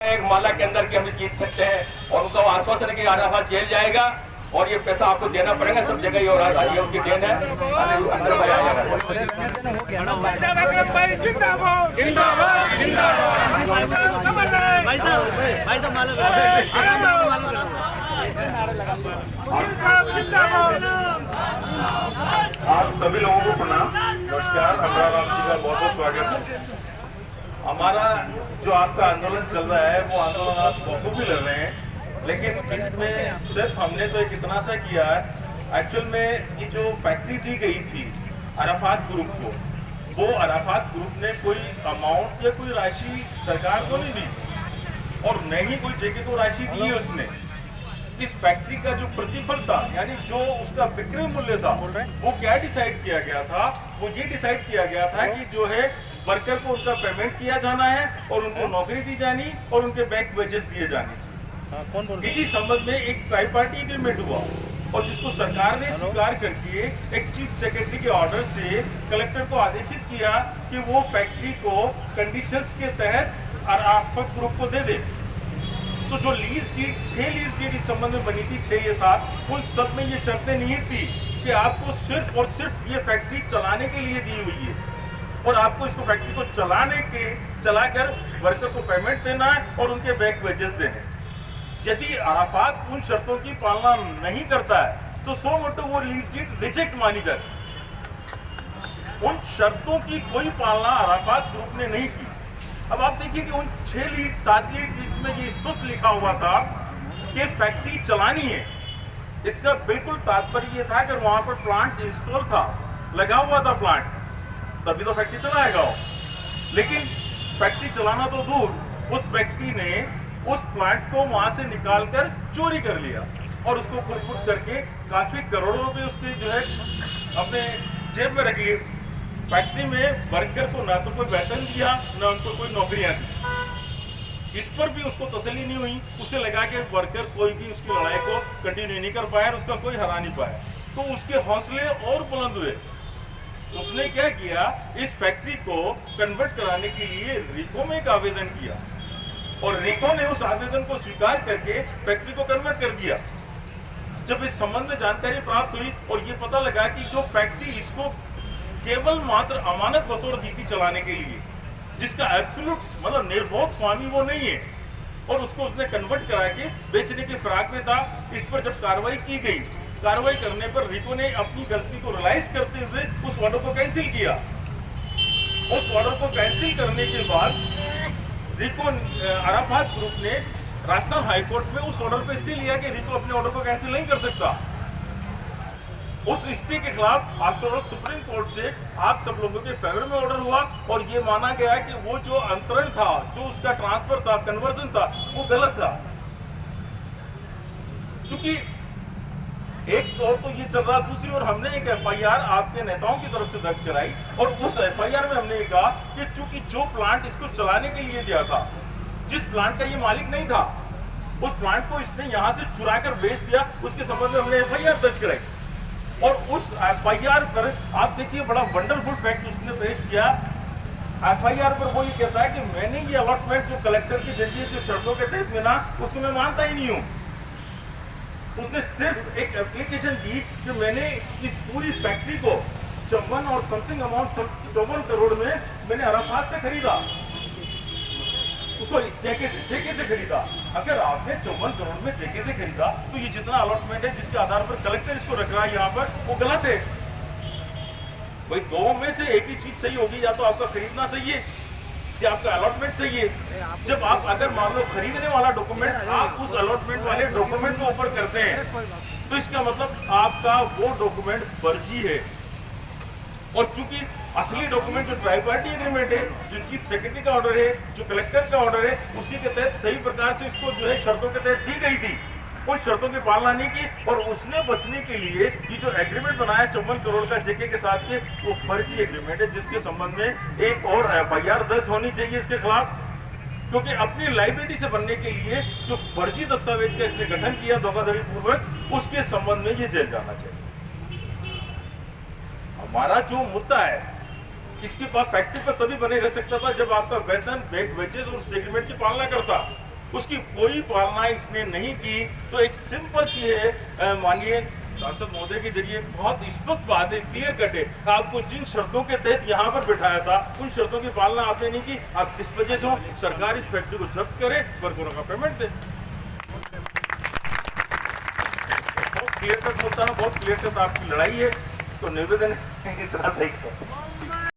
एक माला के अंदर की हम जीत सकते हैं और उनका आश्वासन कि अराफात जेल जाएगा और ये पैसा आपको देना पड़ेगा सब जगह। और ये उनकी देन है। अंदर भाई आ जाएगा। आप सभी लोगों को प्रणाम, नमस्कार। अमरावती जी का बहुत बहुत स्वागत है। हमारा जो आपका आंदोलन चल रहा है वो आंदोलन आप बखूबी लड़ रहे हैं, लेकिन इसमें सिर्फ हमने तो एक इतना सा किया है। एक्चुअल में ये जो फैक्ट्री दी गई थी अराफात ग्रुप को, वो अराफात ग्रुप ने कोई अमाउंट या कोई राशि सरकार को नहीं दी और न ही कोई जेके को राशि दी है उसने। इस फैक्ट्री का जो प्रतिफल था, यानी जो उसका विक्रय मूल्य था, वो क्या डिसाइड किया गया था? वो ये डिसाइड किया गया था कि जो है वर्कर को उनका पेमेंट किया जाना है और उनको नौकरी दी जानी और उनके बैक वेजेस दिए जाने। इसी संबंध में एक ट्राई पार्टी एग्रीमेंट हुआ और जिसको सरकार ने स्वीकार करके एक चीफ सेक्रेटरी के ऑर्डर से कलेक्टर को आदेशित किया कि वो फैक्ट्री को कंडीशंस के तहत अराफात ग्रुप को दे दे। तो जो लीज डीड 6 लीज डीड इस संबंध में बनी थी, 6 या 7, उन सब में ये शर्तें निहित थी कि आपको सिर्फ और सिर्फ ये फैक्ट्री चलाने के लिए दी हुई है और आपको इसको फैक्ट्री को चलाकर वर्कर को पेमेंट देना है और उनके बैक वेजेस देने। यदि अराफात उन शर्तों की पालना नहीं करता है तो सो मोटो वो लीज डीड रिजेक्ट मानी जाती। उन शर्तों की कोई पालना अराफात ग्रुप ने नहीं की। अब आप देखिए कि उन 6 लीज 7 लीज में ये स्पष्ट लिखा हुआ था कि फैक्ट्री चलानी है। इसका बिल्कुल तात्पर्य ये था कि वहां पर प्लांट इंस्टॉल था, लगा हुआ था प्लांट, तभी तो फैक्ट्री चलाएगा वो। लेकिन फैक्ट्री चलाना तो दूर, उस व्यक्ति ने उस प्लांट को वहां से निकालकर चोरी कर लिया और उसको खुद करके काफी करोड़ों रुपए उसके जो है अपने जेब में रख लिए। फैक्ट्री में वर्कर को ना तो कोई वेतन दिया, ना उनको कोई नौकरियां दी। इस पर भी उसको तसल्ली नहीं हुई। उसे लगा कि वर्कर कोई भी उसकी लड़ाई को कंटिन्यू नहीं कर पाया, उसका कोई हरा नहीं पाया, तो उसके हौसले और बुलंद हुए। उसने क्या किया, इस फैक्ट्री को कन्वर्ट कराने के लिए रिको में एक आवेदन किया और रिको ने उस आवेदन को स्वीकार करके फैक्ट्री को कन्वर्ट कर दिया। जब इस संबंध में जानकारी प्राप्त हुई और ये पता लगा कि जो फैक्ट्री इसको केवल मात्र अमानत बतौर दी थी चलाने के लिए, जिसका एब्सोल्यूट मतलब निर्भोग स्वामी वो नहीं है, और उसको उसने कन्वर्ट करा के बेचने की फिराक में था। इस पर जब कार्रवाई की गई, कार्रवाई करने पर रिको ने अपनी गलती को रियलाइज करते हुए उस ऑर्डर को कैंसिल किया। उस ऑर्डर को कैंसिल करने के बाद रिको अराफात ग्रुप ने राजस्थान हाईकोर्ट में उस ऑर्डर पर स्टे लिया कि रिको अपने ऑर्डर को कैंसिल नहीं कर सकता। उस स्टे के खिलाफ आफ्टर ऑल सुप्रीम कोर्ट से आप सब लोगों के फेवर में ऑर्डर हुआ और ये माना गया कि वो जो अंतरण था, जो उसका ट्रांसफर था, कन्वर्जन था, वो गलत था। चूंकि एक और तो ये चल रहा, दूसरी ओर हमने एक एफआईआर आपके नेताओं की तरफ से दर्ज कराई और उस एफआईआर में हमने कहा कि चूंकि जो प्लांट इसको चलाने के लिए दिया था, जिस प्लांट का ये मालिक नहीं था, उस प्लांट को इसने यहाँ से चुरा कर बेच दिया। उसके संबंध में हमने एफआईआर दर्ज कराई और उस एफआईआर पर आप देखिए बड़ा वंडरफुल फैक्ट उसने पेश किया। एफआईआर पर वो ये कहता है कि मैंने ये अलॉटमेंट जो कलेक्टर की जरिए जो शर्तों के तहत मिला, उसको मैं मानता ही नहीं हूँ। उसने सिर्फ एक एप्लीकेशन दी कि मैंने इस पूरी फैक्ट्री को 54 और समथिंग अमाउंट 54 करोड़ में मैंने अराफात से खरीदा, जेके से खरीदा। अगर आपने 54 करोड़ में जेके से खरीदा तो ये जितना अलॉटमेंट है जिसके आधार पर कलेक्टर इसको रख रहा है यहाँ पर, वो गलत है। भाई दो में से एक ही चीज सही होगी, या तो आपका खरीदना सही है या आपका अलॉटमेंट सही है। जब आप अगर मान लो खरीदने वाला डॉक्यूमेंट आप उस अलॉटमेंट वाले डॉक्यूमेंट को ऊपर करते हैं तो इसका मतलब आपका वो डॉक्यूमेंट फर्जी है। और चूंकि असली डॉक्यूमेंट जो ट्राई पार्टी एग्रीमेंट है, जो चीफ सेक्रेटरी का ऑर्डर है, जो कलेक्टर का ऑर्डर है, उसी के तहत सही प्रकार से इसको जो है शर्तों के तहत दी गई थी, उस शर्तों की पालना नहीं की और उसने बचने के लिए ये जो एग्रीमेंट बनाया 54 करोड़ का जेके के साथ के, वो फर्जी एग्रीमेंट है, जिसके संबंध में एक और एफआईआर दर्ज होनी चाहिए इसके खिलाफ। क्योंकि अपनी लाइबिलिटी से बनने के लिए जो फर्जी दस्तावेज का इसने गठन किया धोखाधड़ी पूर्वक, उसके संबंध में ये जेल जाना चाहिए। हमारा जो मुद्दा है, इसके बाद फैक्ट्री पर तभी बने रह सकता था जब आपका वेतन, वेजेस और एग्रीमेंट की पालना करता। उसकी कोई पालना इसने नहीं की। तो एक सिंपल सी है, माननीय सांसद महोदय के जरिए बहुत स्पष्ट बात है, क्लियर कट है। आपको जिन शर्तों के तहत यहाँ पर बिठाया था उन शर्तों की पालना आपने नहीं की। आप किस वजह से सरकार इस फैक्ट्री को जब्त करे, वर्करों का पेमेंट दे। बहुत क्लियर कट मुद्दा है, बहुत क्लियर कट आपकी लड़ाई है। तो निवेदन है कि इतना सही है।